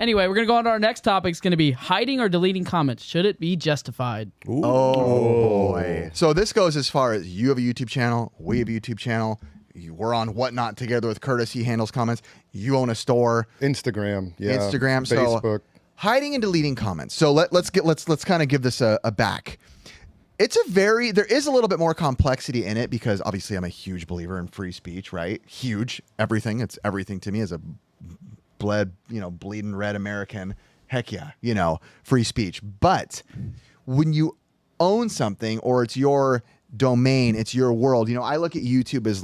Anyway, we're going to go on to our next topic. It's going to be hiding or deleting comments. Should it be justified? Ooh. Oh, boy. So this goes as far as you have a YouTube channel, we have a YouTube channel. We're on Whatnot together with Curtis. He handles comments. You own a store. Instagram. Yeah. Instagram. Facebook. So hiding and deleting comments. So let's kind of give this a back. There is a little bit more complexity in it because obviously I'm a huge believer in free speech, right? Huge. Everything. It's everything to me as a bleeding red American. Heck yeah, free speech. But when you own something or it's your domain, it's your world, I look at YouTube as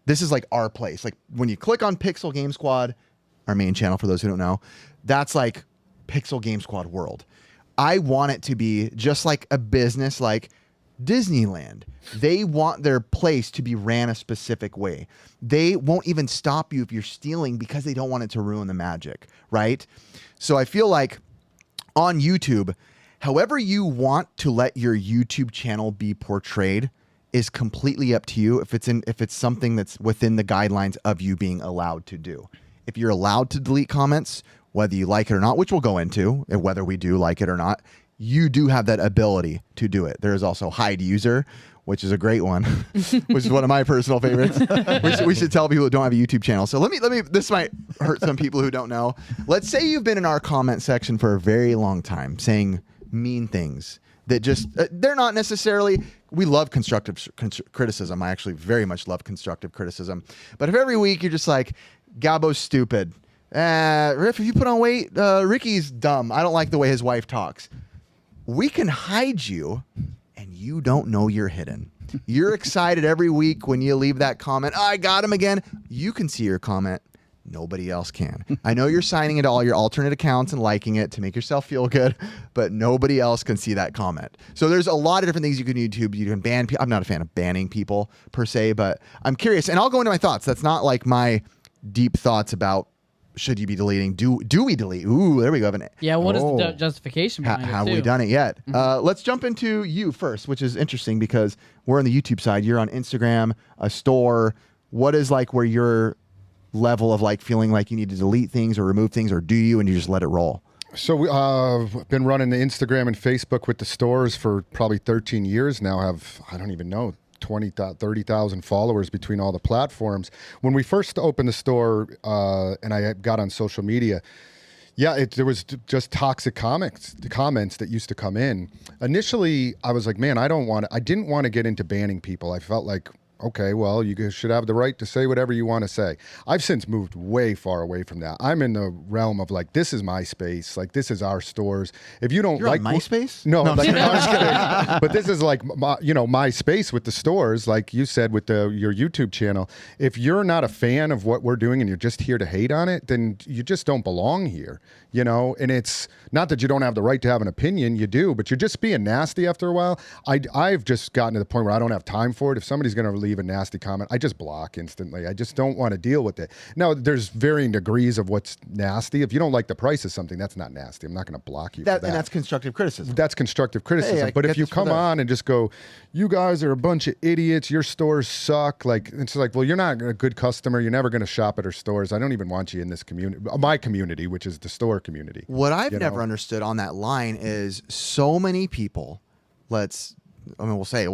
this is like our place. Like when you click on Pixel Game Squad, our main channel for those who don't know, that's like Pixel Game Squad world. I want it to be just like a business like Disneyland. They want their place to be ran a specific way. They won't even stop you if you're stealing because they don't want it to ruin the magic, right? So I feel like on YouTube, however you want to let your YouTube channel be portrayed is completely up to you if it's something that's within the guidelines of you being allowed to do. If you're allowed to delete comments, whether you like it or not, which we'll go into, and whether we do like it or not, you do have that ability to do it. There is also hide user, which is a great one, which is one of my personal favorites. We should tell people who don't have a YouTube channel. So let me, this might hurt some people who don't know. Let's say you've been in our comment section for a very long time saying mean things that just, they're not necessarily, we love constructive criticism. I actually very much love constructive criticism. But if every week you're just like, Gabo's stupid. Riff, if you put on weight, Ricky's dumb. I don't like the way his wife talks. We can hide you and you don't know you're hidden. You're excited every week when you leave that comment. I got him again. You can see your comment. Nobody else can. I know you're signing into all your alternate accounts and liking it to make yourself feel good, but nobody else can see that comment. So there's a lot of different things you can do. YouTube. You can ban people. I'm not a fan of banning people per se, but I'm curious. And I'll go into my thoughts. That's not like my deep thoughts about should you be deleting? Do we delete? Ooh, there we go. Yeah, what is the justification behind it, have we done it yet? Let's jump into you first, which is interesting because we're on the YouTube side. You're on Instagram, a store. What is like where your level of like feeling like you need to delete things or remove things, or do you and you just let it roll? So we've been running the Instagram and Facebook with the stores for probably 13 years now. I don't even know, 30,000 followers between all the platforms. When we first opened the store and I got on social media, there was just toxic comments that used to come in. Initially, I was like, man, I didn't want to get into banning people. I felt like, okay, well, you should have the right to say whatever you want to say. I've since moved way far away from that. I'm in the realm of like, this is my space. Like, this is our stores. If you don't You're like on MySpace? No, I'm just kidding. But this is like, my space with the stores, like you said, with your YouTube channel. If you're not a fan of what we're doing and you're just here to hate on it, then you just don't belong here, And it's not that you don't have the right to have an opinion, you do, but you're just being nasty after a while. I've just gotten to the point where I don't have time for it. If somebody's going to leave a nasty comment, I just block instantly. I just don't want to deal with it. Now, there's varying degrees of what's nasty. If you don't like the price of something, that's not nasty. I'm not going to block you for that. And that's constructive criticism. That's constructive criticism. Hey, but if you come on and just go, you guys are a bunch of idiots, your stores suck, like it's like, well, you're not a good customer. You're never going to shop at our stores. I don't even want you in this community, my community, which is the store community. What I've never understood on that line is so many people, we'll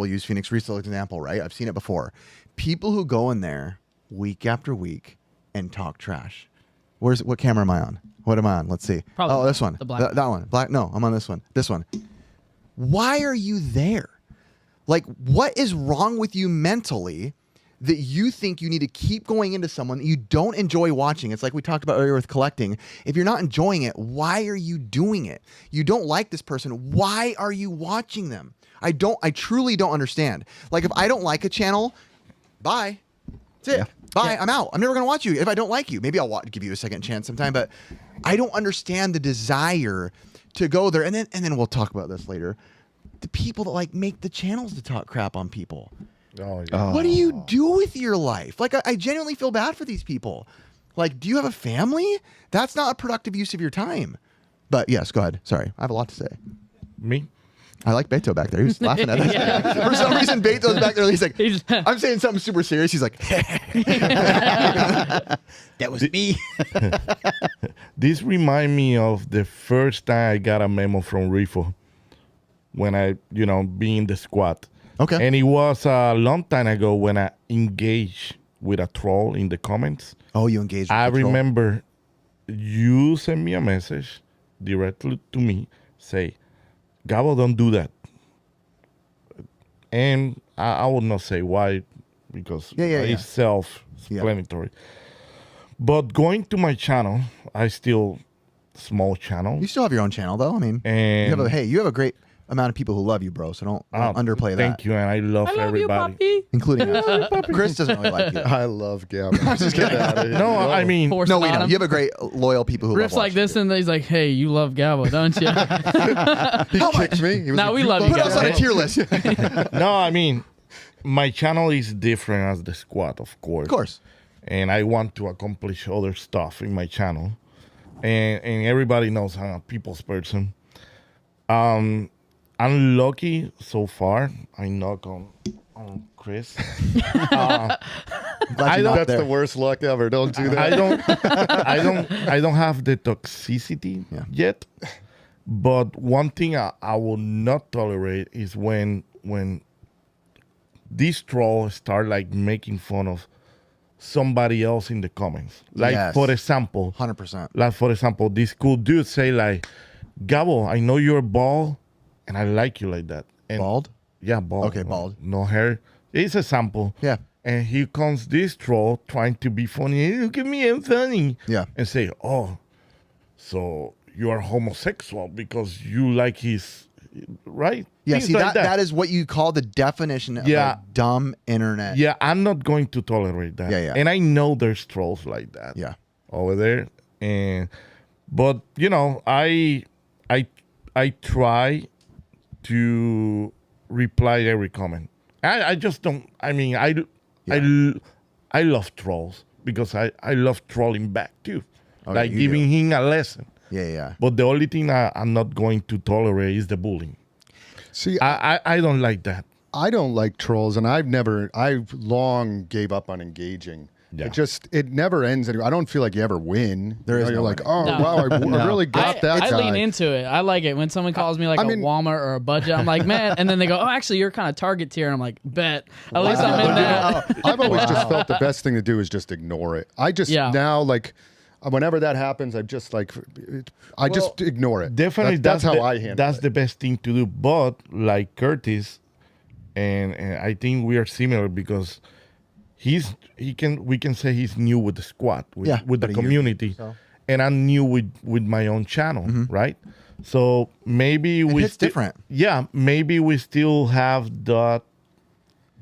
use Phoenix Resale as an example, right? I've seen it before. People who go in there week after week and talk trash. What camera am I on? What am I on? Let's see. Probably this one. The black that one. Black. No, I'm on this one. This one. Why are you there? Like, what is wrong with you mentally that you think you need to keep going into someone that you don't enjoy watching? It's like we talked about earlier with collecting. If you're not enjoying it, why are you doing it? You don't like this person. Why are you watching them? I truly don't understand. Like, if I don't like a channel, bye. That's it. Yeah. Bye. Yeah. I'm out. I'm never going to watch you if I don't like you. Maybe I'll give you a second chance sometime, but I don't understand the desire to go there. And then we'll talk about this later. The people that like make the channels to talk crap on people. Oh, yeah. What do you do with your life? Like, I genuinely feel bad for these people. Like, do you have a family? That's not a productive use of your time. But yes, go ahead. Sorry. I have a lot to say. Me? I like Beto back there. He was laughing at us. For some reason, Beto's back there. He's like, I'm saying something super serious. He's like, that was me. This remind me of the first time I got a memo from Rifo when I, be in the squad. Okay. And it was a long time ago when I engaged with a troll in the comments. Oh, you engaged with I the troll. remember you sent me a message directly to me, say, Gabo, don't do that. And I would not say why, because it's self-explanatory. Yeah. But going to my channel, I still small channel. You still have your own channel, though. I mean, you have a great amount of people who love you, bro. So don't underplay that. Thank you, and I love everybody, you, including us. Chris doesn't really like you. I love Gabo. I'm just kidding. No, I mean, no, we know. You have a great loyal people who Riff's love like this, you. and he's like, "Hey, you love Gabo, don't you?" He kicked me. He was Now like, we love you, Put us on a Gabo. tier list. No, I mean, my channel is different as the squad, of course. Of course. And I want to accomplish other stuff in my channel. And everybody knows I'm a people's person. I'm lucky so far. I knock on Chris. That's the worst luck ever. Don't do that. I don't have the toxicity yet. But one thing I will not tolerate is when these trolls start like making fun of somebody else in the comments. Like for example, 100%. Like for example, this cool dude say like, Gabo, I know you're bald, and I like you like that. And Bald? Yeah, bald. Okay, bald. No hair. It's a sample. Yeah. And here comes this troll trying to be funny. Hey, look at me, I'm funny. Yeah. And say, oh, so you are homosexual because you like his, right? Yeah, Things see, like that is what you call the definition of a dumb internet. Yeah, I'm not going to tolerate that. Yeah. And I know there's trolls like that. Yeah. Over there. But I try to reply every comment. I just don't. I mean, I love trolls because I love trolling back too, like giving him a lesson. Yeah. But the only thing I'm not going to tolerate is the bullying. See, I don't like that. I don't like trolls, and I've long gave up on engaging. Yeah. It never ends anyway. I don't feel like you ever win. You're like, winning. wow, I really got that I guy. lean into it. I like it when someone calls me like a Walmart or a budget. I'm like, man, and then they go, oh, actually, you're kind of target tier, and I'm like, bet. At least I'm in that. I've always just felt the best thing to do is just ignore it. I just now like. Whenever that happens, I just just ignore it. Definitely, that's how I handle it. That's the best thing to do. But like Curtis, and I think we are similar because we can say he's new with the squad, with the community, and I'm new with my own channel, right? So maybe it's different. Yeah, maybe we still have that.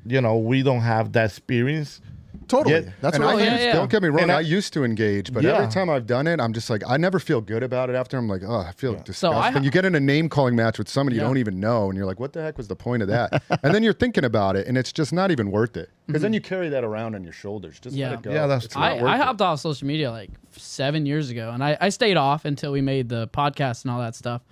We don't have that experience. Totally. That's right. Don't get me wrong. I used to engage, but every time I've done it, I'm just like, I never feel good about it after. I'm like, oh, I feel disgusting. You get in a name calling match with somebody you don't even know, and you're like, what the heck was the point of that? And then you're thinking about it, and it's just not even worth it. Because then you carry that around on your shoulders. Just let it go. Yeah, that's true. I hopped off social media like 7 years ago, and I stayed off until we made the podcast and all that stuff.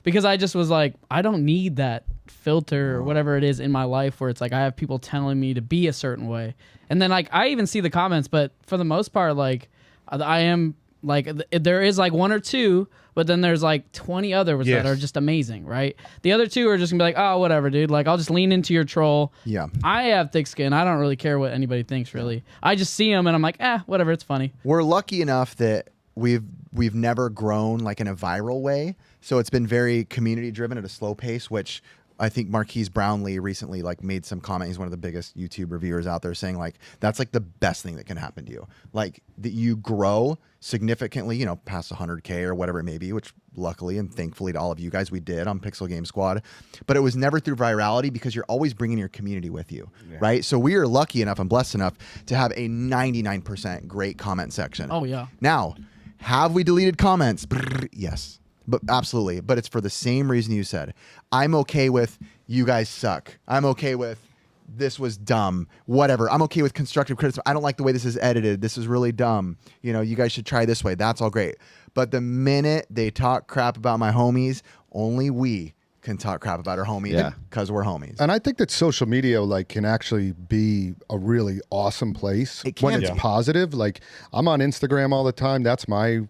Because I just was like, I don't need that filter or whatever it is in my life where it's like I have people telling me to be a certain way. And then like I even see the comments, but for the most part, like I am like there is like one or two, but then there's like 20 others that are just amazing, right? The other two are just gonna be like, oh, whatever, dude. Like I'll just lean into your troll. Yeah. I have thick skin. I don't really care what anybody thinks, really. I just see them and I'm like, whatever, it's funny. We're lucky enough that we've never grown like in a viral way. So it's been very community driven at a slow pace, which I think Marquise Brownlee recently like made some comment. He's one of the biggest YouTube reviewers out there, saying like that's like the best thing that can happen to you. Like that you grow significantly, past 100K or whatever it may be, which luckily and thankfully to all of you guys we did on Pixel Game Squad. But it was never through virality because you're always bringing your community with you, right? So we are lucky enough and blessed enough to have a 99% great comment section. Oh yeah. Now, have we deleted comments? Yes. But absolutely. But it's for the same reason you said. I'm okay with you guys suck. I'm okay with this was dumb. Whatever. I'm okay with constructive criticism. I don't like the way this is edited. This is really dumb. You guys should try this way. That's all great. But the minute they talk crap about my homies, only we can talk crap about our homie because we're homies. And I think that social media like can actually be a really awesome place when it's positive. Like I'm on Instagram all the time. That's my,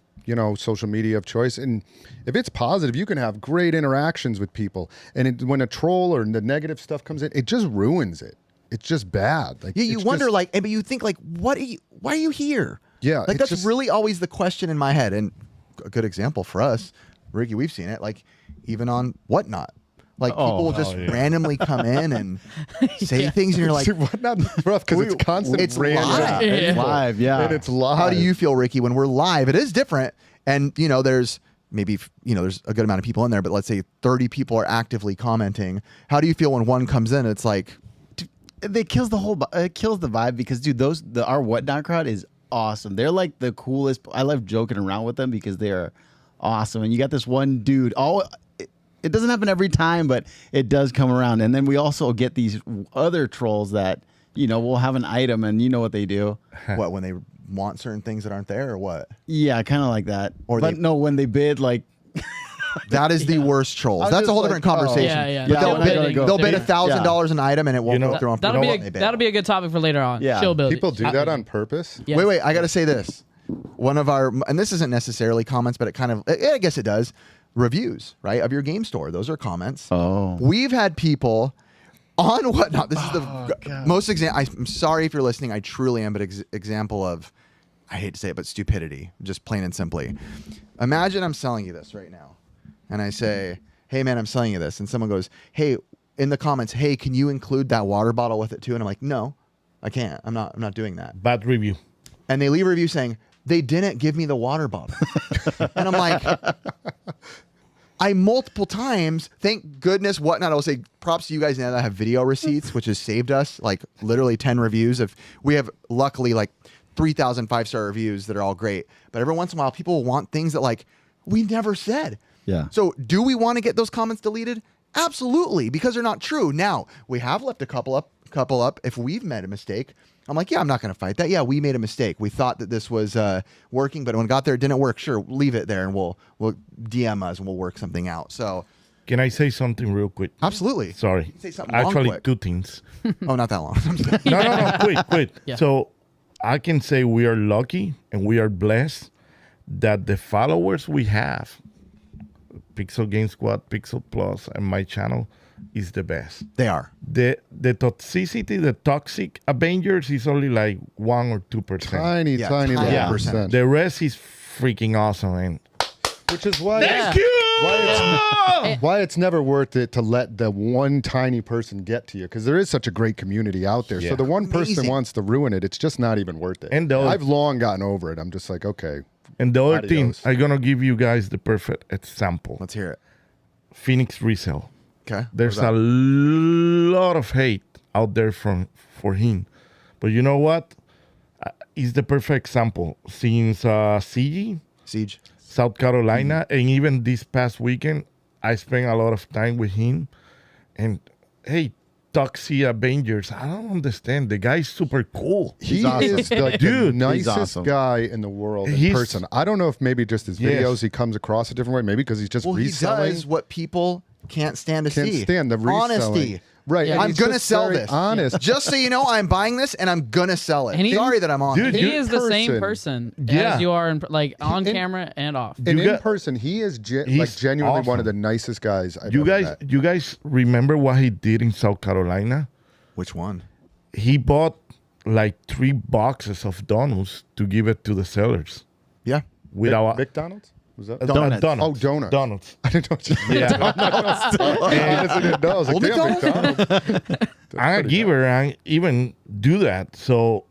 social media of choice. And if it's positive, you can have great interactions with people. And when a troll or the negative stuff comes in, it just ruins it. It's just bad. Like you wonder but you think like, why are you here? Yeah. Like that's really always the question in my head. And a good example for us, Ricky, we've seen it. Like even on Whatnot. Like people will just randomly come in and say things, and you're like, Whatnot's rough because it's constant. It's random. live. It's live, yeah. And it's live. How do you feel, Ricky, when we're live? It is different, and there's maybe there's a good amount of people in there, but let's say 30 people are actively commenting. How do you feel when one comes in? It's like it kills the vibe because dude, our Whatnot crowd is awesome. They're like the coolest. I love joking around with them because they are awesome. And you got this one dude. It doesn't happen every time, but it does come around. And then we also get these other trolls that, will have an item and you know what they do. What, when they want certain things that aren't there or what? Yeah, kind of like that. No, when they bid, like... that is the worst trolls. That's a whole different conversation. Yeah. But they'll bid $1,000 an item and it won't go through. That'll be a good topic for later on. Yeah. Shill building. People do that on purpose? Yes. Wait, I got to say this. One of our, and this isn't necessarily comments, but it kind of, I guess it does. Reviews, right, of your game store. Those are comments. Oh. We've had people on Whatnot. This is the most I'm sorry if you're listening. I truly am, but example of, I hate to say it, but stupidity, just plain and simply. Imagine I'm selling you this right now. And I say, hey man, I'm selling you this. And someone goes, hey, in the comments, hey, can you include that water bottle with it too? And I'm like, no, I can't. I'm not doing that. Bad review. And they leave a review saying, they didn't give me the water bottle. And I'm like, I multiple times, thank goodness, Whatnot, I will say props to you guys now that have video receipts, which has saved us like literally 10 reviews. We have luckily like 3,000 5-star reviews that are all great. But every once in a while, people want things that like we never said. Yeah. So do we want to get those comments deleted? Absolutely, because they're not true. Now, we have left a couple up if we've made a mistake. I'm like, yeah, I'm not going to fight that. Yeah, we made a mistake. We thought that this was working, but when it got there, it didn't work. Sure, leave it there, and we'll DM us, and we'll work something out. So, can I say something real quick? Absolutely. Sorry. Say something Actually, quick. 2 things. Oh, not that long. No, quick. Yeah. So, I can say we are lucky and we are blessed that the followers we have, Pixel Game Squad, Pixel Plus, and my channel, is the best. They are. The toxicity, the toxic Avengers is only like 1 or 2%. Tiny Yeah. percent. The rest is freaking awesome, and Which is why thank you. why it's never worth it to let the one tiny person get to you, because there is such a great community out there. Yeah. So the one person Amazing. wants to ruin it, it's just not even worth it. And I've long gotten over it. I'm just like, okay. And the other thing, Adios. I'm gonna give you guys the perfect example. Let's hear it. Phoenix Resale. Okay. There's a lot of hate out there for him, but you know what? He's the perfect example. Since Siege. South Carolina, and even this past weekend, I spent a lot of time with him. And hey, Toxic Avengers, I don't understand. The guy's super cool. He awesome. is like Dude, the nicest awesome. guy in the world in He's- person. I don't know if maybe just his Yes. videos he comes across a different way. Maybe because he's just Well, he reselling. does what people can't stand to Can't see. stand the reselling. Honesty. Right. Yeah. and I'm he's gonna just sell very this. Honest. Just so you know, I'm buying this and I'm gonna sell it. And he- Sorry that I'm on. Dude, it. He is the same person. person Yeah. as you are on camera and off. And You in got- person, he is like He's genuinely one of awesome. the nicest guys I've You ever guys, met. you guys remember what he did in South Carolina? Which one? He bought like 3 boxes of donuts to give it to the sellers. Yeah. Without McDonald's? Was that? Donuts. Oh, donuts. Donuts. I didn't know what you Yeah. I honestly didn't know. I was like, Well, damn, McDonald's? McDonald's. I'm a giver. I even do that. So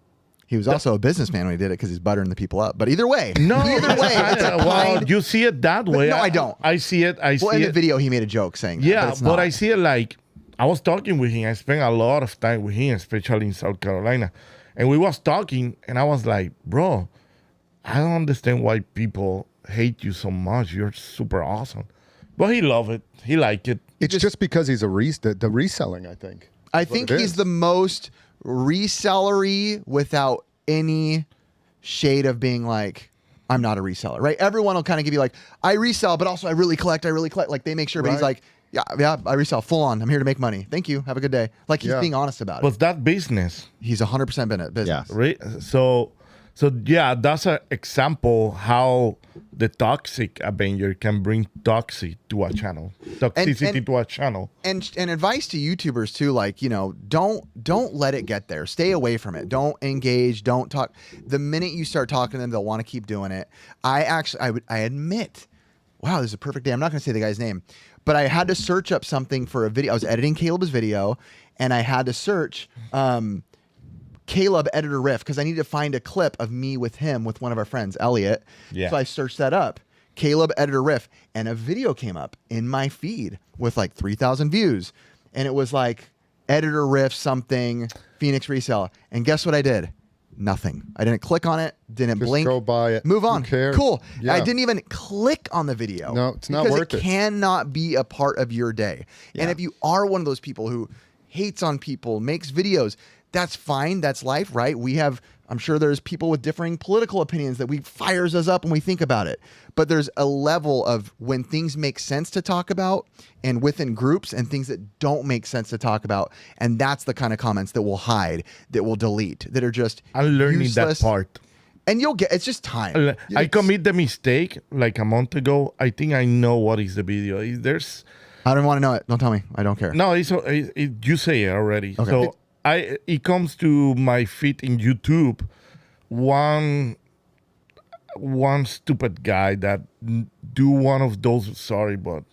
He was also a businessman when he did it because he's buttering the people up. But either way, no. either way, it's a well, kind. you see it that way. no, I don't. I see it. I see Well, in the it. video, he made a joke saying that. Yeah, it's but not. I see it like I was talking with him. I spent a lot of time with him, especially in South Carolina, and we was talking, and I was like, "Bro, I don't understand why people hate you so much. You're super awesome." But he loved it. He liked it. It's just because he's the reselling, I think. I That's what think it he's is. the most resellery without any shade of being like, I'm not a reseller, right? Everyone will kind of give you like, I resell, but also I really collect. Like they make sure, but he's Right. like, Yeah, I resell full on. I'm here to make money. Thank you. Have a good day. Like he's being honest about it. Was that business? He's 100% been at business. Yeah. Right. So yeah, that's an example how the toxic Avenger can bring toxic to a channel, toxicity to a channel. And advice to YouTubers too, like, you know, don't let it get there. Stay away from it. Don't engage. Don't talk. The minute you start talking to them, they'll want to keep doing it. I admit, wow, this is a perfect day. I'm not going to say the guy's name, but I had to search up something for a video. I was editing Caleb's video, and I had to search Caleb editor riff because I needed to find a clip of me with him with one of our friends, Elliot. Yeah. So I searched that up, Caleb editor riff, and a video came up in my feed with like 3,000 views, and it was like editor riff something Phoenix resell. And guess what I did? Nothing. I didn't click on it. Didn't Just blink. go by it. Move Who on. cares? Cool. Yeah. I didn't even click on the video. No, it's not because worth it. Cannot be a part of your day. Yeah. And if you are one of those people who hates on people, makes videos, that's fine. That's life, right? I'm sure there's people with differing political opinions that fires us up when we think about it. But there's a level of when things make sense to talk about and within groups and things that don't make sense to talk about. And that's the kind of comments that we'll hide, that we'll delete, that are just I'm learning useless. that part. And it's just time. I commit the mistake like a month ago. I think I know what is the video. There's I don't want to know it. Don't tell me. I don't care. no. You say it already. Okay. So it comes to my feed in YouTube. One stupid guy that do one of those. Sorry, but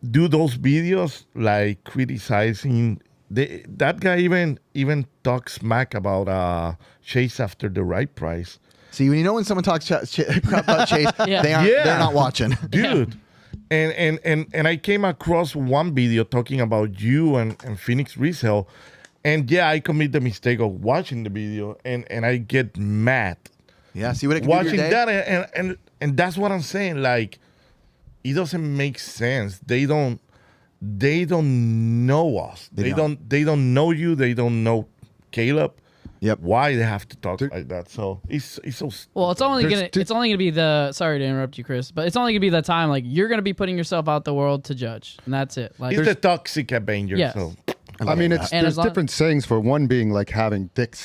do those videos like criticizing. That guy even talks smack about Chase after the right price. See, when you know when someone talks crap about Chase, Yeah. they're not watching. Dude. And I came across one video talking about you and Phoenix Resale. And yeah, I commit the mistake of watching the video and I get mad Yeah, see what it can do to watching your day? that and that's what I'm saying. Like, it doesn't make sense. They don't know us. They don't know you. They don't know Caleb. Yep. Why they have to talk like that? So it's so. Well, it's only There's- gonna be the. Sorry to interrupt you, Chris, but it's only gonna be the time like you're gonna be putting yourself out the world to judge, and that's it. Like, It's the toxic Avenger. Yes. So I mean, And there's as long- different sayings for one being like having thick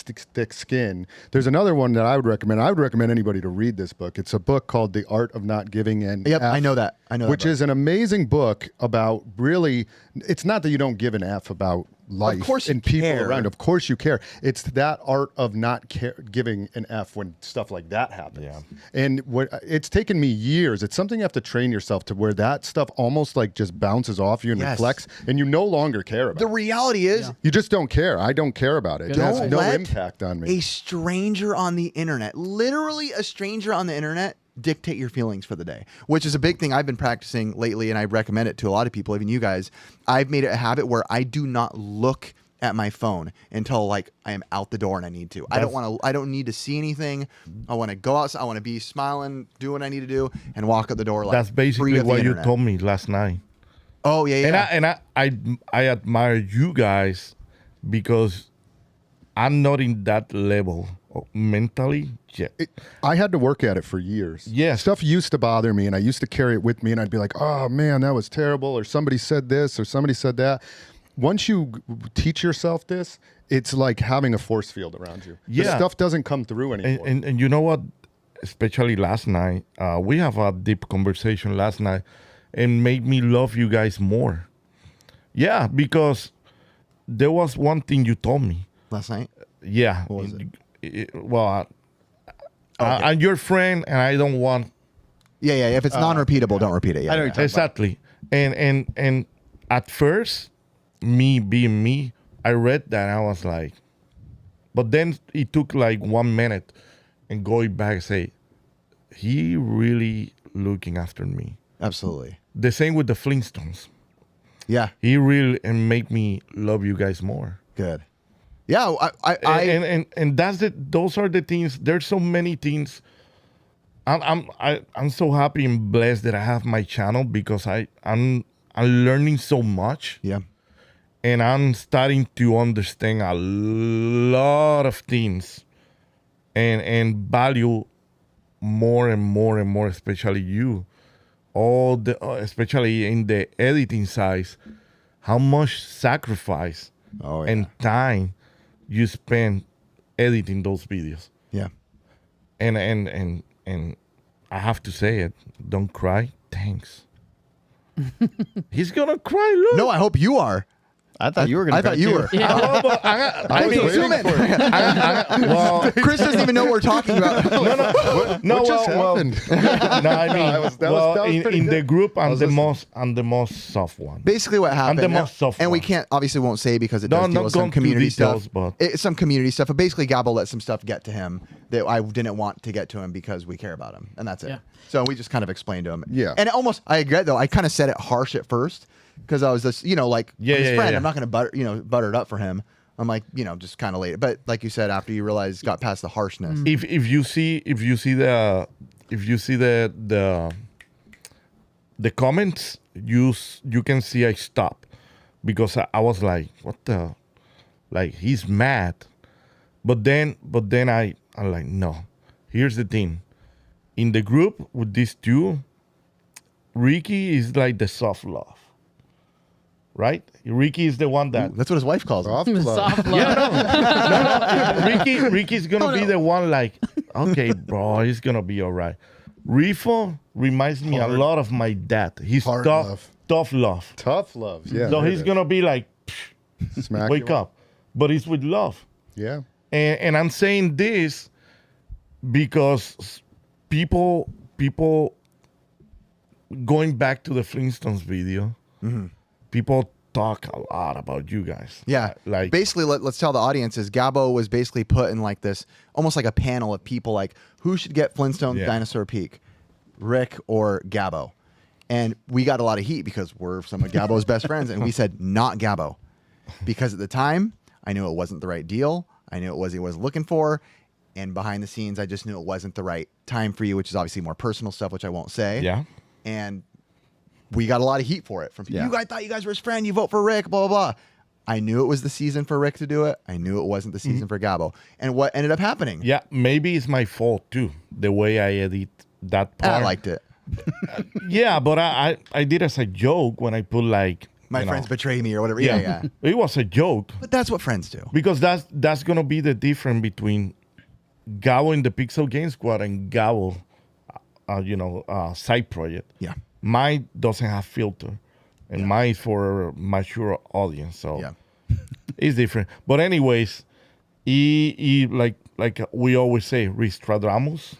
skin. There's another one that I would recommend. I would recommend anybody to read this book. It's a book called The Art of Not Giving an Yep, F, I know that. which is an amazing book about really. It's not that you don't give an F about life course you and people care. around. Of course you care. It's that art of not giving an F when stuff like that happens. Yeah. And it's taken me years. It's something you have to train yourself to where that stuff almost like just bounces off you and Yes. reflects, and you no longer care about The it. reality is, You just don't care. I don't care about it. It has don't no let impact on me. a stranger on the internet, literally a stranger on the internet, dictate your feelings for the day, which is a big thing I've been practicing lately, and I recommend it to a lot of people, even you guys. I've made it a habit where I do not look at my phone until like I am out the door and I need to. I don't need to see anything. I want to go outside. I want to be smiling, do what I need to do, and walk out the door. Like that's basically free of the what you internet. told me last night. Oh yeah. And I admire you guys because I'm not in that level mentally yet. I had to work at it for years. Yes. Stuff used to bother me, and I used to carry it with me, and I'd be like, oh, man, that was terrible, or somebody said this, or somebody said that. Once you teach yourself this, it's like having a force field around you. The Yeah. stuff doesn't come through anymore. And you know what? Especially last night, we have a deep conversation last night, and made me love you guys more. Yeah, because there was one thing you told me. Last night. Yeah. What was I'm your friend, and I don't want Yeah. If it's non-repeatable, don't repeat it. Yeah. I know what you're talking exactly. And at first, me being me, I read that and I was like, but then it took like 1 minute and going back and say, he really looking after me. Absolutely. The same with the Flintstones. Yeah. He really and make me love you guys more. Good. Yeah. And that's those are the things. There's so many things. I'm so happy and blessed that I have my channel because I'm learning so much. Yeah. And I'm starting to understand a lot of things and value more and more and more, especially you, all the especially in the editing side, how much sacrifice and time you spend editing those videos. Yeah. And I have to say it, don't cry. Thanks. He's gonna cry. Look. No, I hope you are. I thought you were going to. I thought you were. Oh, but I mean, Zoom in. well, Chris doesn't even know what we're talking about. no, What just well, happened? no, I mean, that was in pretty the good. group, I'm was the listening. most soft one. Basically, what happened, the most soft and we one. can't obviously won't say because it No, does deal not with go some into community details, stuff. but- It's some community stuff, but basically, Gabo let some stuff get to him that I didn't want to get to him because we care about him, and that's it. Yeah. So we just kind of explained to him. Yeah. And I agree though. I kind of said it harsh at first because I was just, like his friend. I'm not going to butter it up for him. I'm like, just kind of late. But like you said, after you realize got past the harshness. If you see the comments, you can see I stop because I was like, what the, like he's mad, but then I'm like, no. Here's the thing, in the group with these two, Ricky is like the soft love, right? Ricky is the one that. Ooh, that's what his wife calls him. Soft love. Soft love. Ricky's gonna be the one like, okay, bro, he's gonna be all right. Rifo reminds me a lot of my dad. He's Hard tough, love. tough love. Tough love. Yeah. So there he's it is. gonna be like, Smack wake you up, but it's with love. Yeah. And I'm saying this because people going back to the Flintstones video, people talk a lot about you guys. Yeah. Like basically, let's tell the audiences, Gabo was basically put in like this, almost like a panel of people like, who should get Flintstone Yeah. Dinosaur Peak, Rick or Gabo? And we got a lot of heat because we're some of Gabo's best friends. And we said, not Gabo. Because at the time, I knew it wasn't the right deal. I knew it was he wasn't looking for. And behind the scenes, I just knew it wasn't the right time for you, which is obviously more personal stuff, which I won't say. yeah. And we got a lot of heat for it from people. Yeah. You guys thought you guys were his friend. You vote for Rick, blah, blah, blah. I knew it was the season for Rick to do it. I knew it wasn't the season for Gabo. And what ended up happening? Yeah, maybe it's my fault too, the way I edit that part. I liked it. Yeah, but I did as a joke when I put like My you friends know, betray me or whatever. Yeah, yeah. It was a joke But that's what friends do. because that's gonna be the difference between Gabo in the Pixel Game Squad and Gabo, side project. Yeah. Mine doesn't have filter, and mine is for a mature audience, so Yeah. it's different. But anyways, he like we always say, Ristradamos,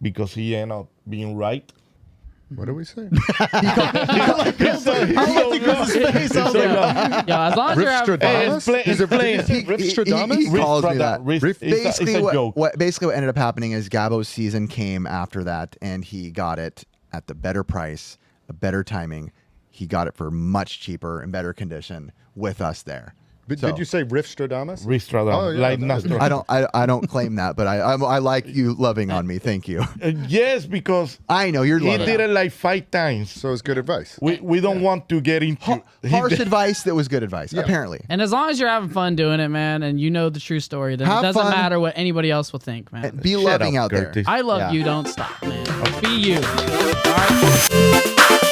because he ended up being right. What do we say? He's so low. Yeah, as long as you're having Hey, fun. it's plain. It's plain. He calls me that. It's a joke. Basically, what ended up happening is Gabo's season came after that, and he got it at the better price, a better timing. He got it for much cheaper and better condition with us there. Did you say Rifstradamus? Ristradamos. Oh, yeah, Like that is- Nostradamos. I don't claim that, but I like you loving on me. Thank you. Yes, because I know you're he loving. did it like 5 times. So it's good advice. We don't want to get into Harsh advice that was good advice. Yeah. Apparently. And as long as you're having fun doing it, man, and you know the true story, then Have it doesn't fun. matter what anybody else will think, man. Be Shut loving up, out there. Curtis. I love Yeah. you. Don't stop, man. Be you. All right.